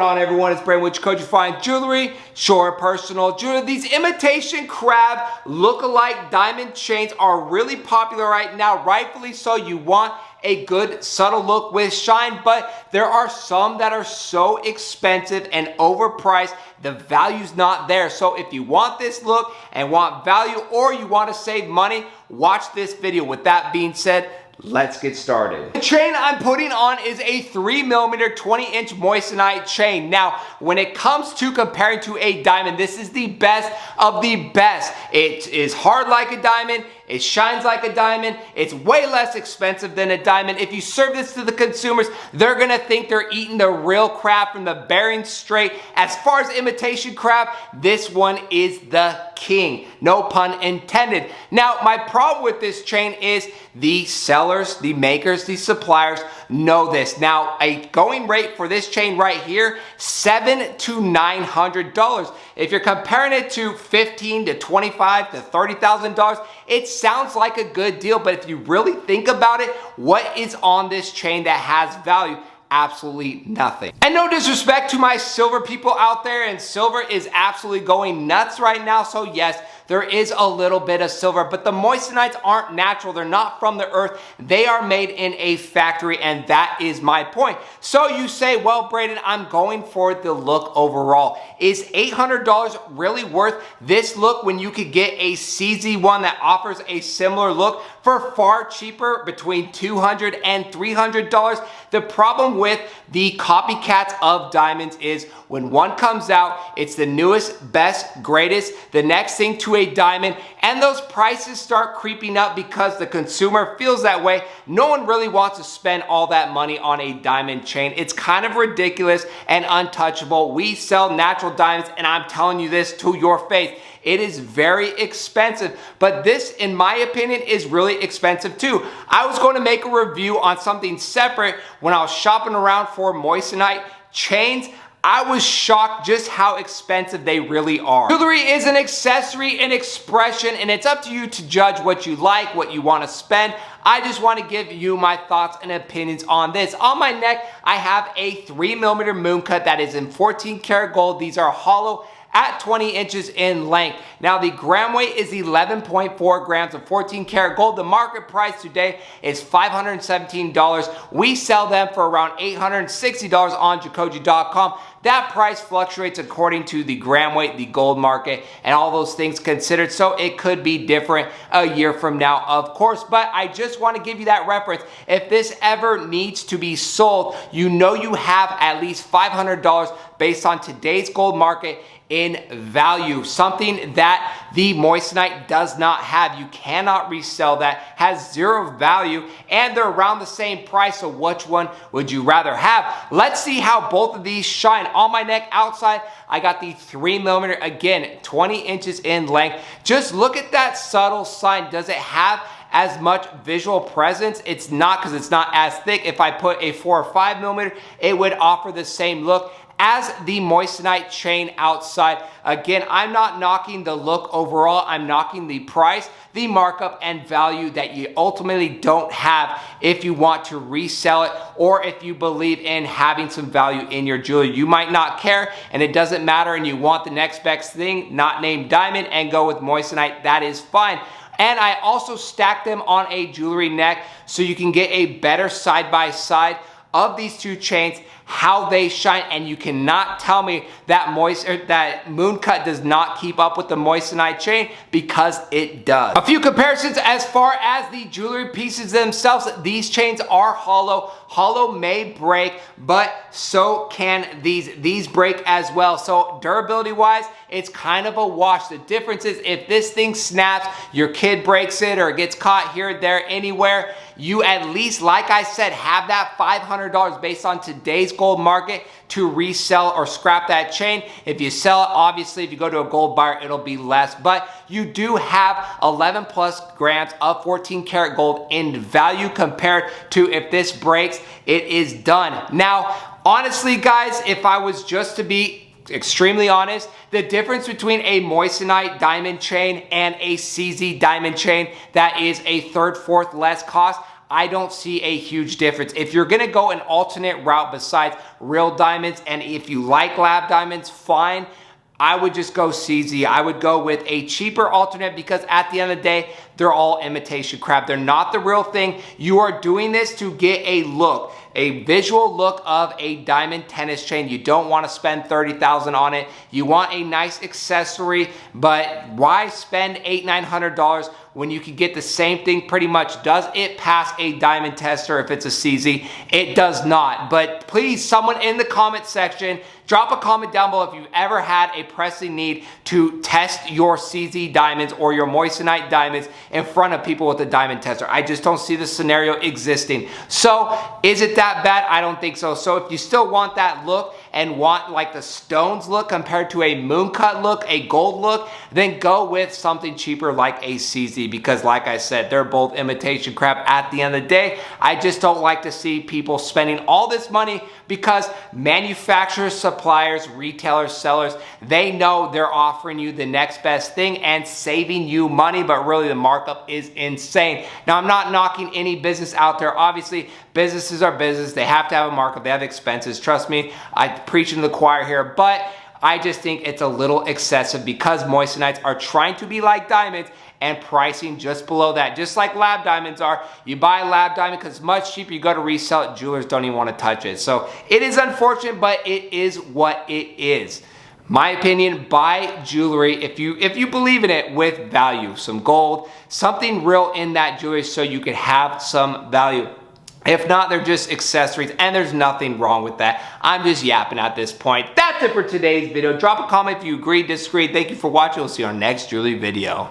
going on, everyone? It's Brandon with Coach Fine Jewelry, short personal jewelry. These imitation crab look-alike diamond chains are really popular right now, rightfully so. You want a good subtle look with shine, but there are some that are so expensive and overpriced, the value's not there. So if you want this look and want value, or you want to save money, watch this video. With that being said, let's get started. The chain I'm putting on is a 3mm 20-inch moissanite chain. Now, when it comes to comparing to a diamond, this is the best of the best. It is hard like a diamond. It shines like a diamond. It's way less expensive than a diamond. If you serve this to the consumers, they're gonna think they're eating the real crab from the Bering Strait. As far as imitation crab, this one is the king. No pun intended. Now, my problem with this chain is the sellers, the makers, the suppliers know this. Now, a going rate for this chain right here, $700 to $900. If you're comparing it to $15,000 to $25,000 to $30,000, it sounds like a good deal, but if you really think about it, what is on this chain that has value? Absolutely nothing. And no disrespect to my silver people out there, and silver is absolutely going nuts right now, so yes, there is a little bit of silver, but the moissanites aren't natural. They're not from the earth. They are made in a factory, and that is my point. So you say, well, Braden, I'm going for the look overall. Is $800 really worth this look when you could get a CZ1 that offers a similar look for far cheaper, between $200 and $300? The problem with the copycats of diamonds is when one comes out, it's the newest, best, greatest, the next thing to a diamond, and those prices start creeping up because the consumer feels that way. No one really wants to spend all that money on a diamond chain. It's kind of ridiculous and untouchable. We sell natural diamonds, and I'm telling you this to your face. It is very expensive, but this, in my opinion, is really expensive too. I was going to make a review on something separate when I was shopping around for moissanite chains. I was shocked just how expensive they really are. Jewelry is an accessory, an expression, and it's up to you to judge what you like, what you want to spend. I just want to give you my thoughts and opinions on this. On my neck, I have a 3mm moon cut that is in 14 karat gold. These are hollow at 20 inches in length. Now, the gram weight is 11.4 grams of 14 karat gold. The market price today is $517. We sell them for around $860 on Jacoji.com. That price fluctuates according to the gram weight, the gold market, and all those things considered. So it could be different a year from now, of course. But I just want to give you that reference. If this ever needs to be sold, you know you have at least $500 based on today's gold market in value, something that the moissanite does not have. You cannot resell that, has zero value, and they're around the same price. So which one would you rather have? Let's see how both of these shine. On my neck outside, I got the 3mm, again, 20 inches in length. Just look at that subtle sign. Does it have as much visual presence? It's not, because it's not as thick. If I put a 4 or 5mm, it would offer the same look as the moissanite chain outside. Again, I'm not knocking the look overall. I'm knocking the price, the markup, and value that you ultimately don't have if you want to resell it, or if you believe in having some value in your jewelry. You might not care, and it doesn't matter, and you want the next best thing, not named diamond, and go with moissanite. That is fine. And I also stack them on a jewelry neck so you can get a better side-by-side of these two chains, how they shine, and you cannot tell me that that moon cut does not keep up with the moissanite chain, because it does. A few comparisons as far as the jewelry pieces themselves. These chains are hollow. Hollow may break, but so can these. These break as well. So durability wise, it's kind of a wash. The difference is if this thing snaps, your kid breaks it, or it gets caught here, there, anywhere, you at least, like I said, have that $500 based on today's gold market to resell or scrap that chain. If you sell it, obviously, if you go to a gold buyer, it'll be less, but you do have 11 plus grams of 14 karat gold in value compared to if this breaks, it is done. Now, honestly, guys, if I was just to be extremely honest, the difference between a moissanite diamond chain and a CZ diamond chain that is a third, fourth less cost, I don't see a huge difference. If you're gonna go an alternate route besides real diamonds, and if you like lab diamonds, fine. I would just go CZ. I would go with a cheaper alternate because at the end of the day, they're all imitation crab. They're not the real thing. You are doing this to get a look, a visual look of a diamond tennis chain. You don't want to spend $30,000 on it. You want a nice accessory, but why spend $800-900 when you can get the same thing pretty much? Does it pass a diamond tester if it's a CZ? It does not. But please, someone in the comment section, drop a comment down below if you've ever had a pressing need to test your CZ diamonds or your Moissanite diamonds in front of people with a diamond tester. I just don't see the scenario existing. So is it that bad? I don't think so. So if you still want that look and want like the stones look compared to a moon cut look, a gold look, then go with something cheaper like a CZ, because like I said, they're both imitation crab at the end of the day. I just don't like to see people spending all this money because manufacturers, suppliers, retailers, sellers, they know they're offering you the next best thing and saving you money, but really the markup is insane. Now, I'm not knocking any business out there. Obviously, businesses are business. They have to have a markup. They have expenses. Trust me, I'm preaching to the choir here, but I just think it's a little excessive because moissanites are trying to be like diamonds and pricing just below that. Just like lab diamonds are. You buy a lab diamond because it's much cheaper. You go to resell it. Jewelers don't even want to touch it. So it is unfortunate, but it is what it is. My opinion, buy jewelry if you believe in it with value. Some gold, something real in that jewelry so you can have some value. If not, they're just accessories, and there's nothing wrong with that. I'm just yapping at this point. That's it for today's video. Drop a comment if you agree, disagree. Thank you for watching. We'll see you on our next jewelry video.